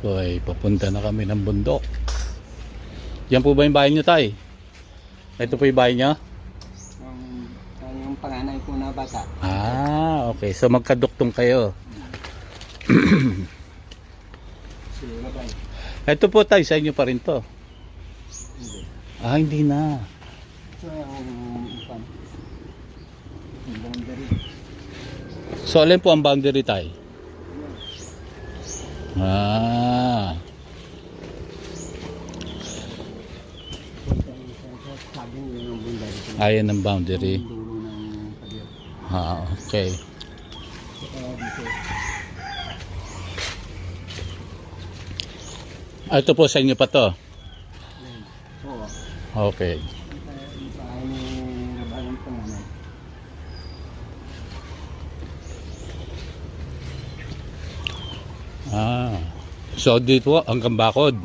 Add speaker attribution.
Speaker 1: So ay papunta na kami ng bundok. Yan po ba yung bahay nyo, tay? Ito po yung bahay nyo?
Speaker 2: Yung panganay ko na bata.
Speaker 1: Ah, okay. So magkaduktong kayo.
Speaker 2: Labay.
Speaker 1: Ito po, tay, sa inyo pa rin to.
Speaker 2: Hindi.
Speaker 1: Ah, hindi na.
Speaker 2: So yung boundary.
Speaker 1: So alin po ang boundary, tay? Ah.
Speaker 2: Sabi niyo yung boundary.
Speaker 1: Ayan ang boundary.
Speaker 2: Yung dulo ng pader.
Speaker 1: Ah, okay.
Speaker 2: Dito.
Speaker 1: Ah, ito po sa inyo pa to.
Speaker 2: Oo.
Speaker 1: Okay.
Speaker 2: Yung bahay ni Rabalang panganay.
Speaker 1: Ah. So dito hanggang bakod.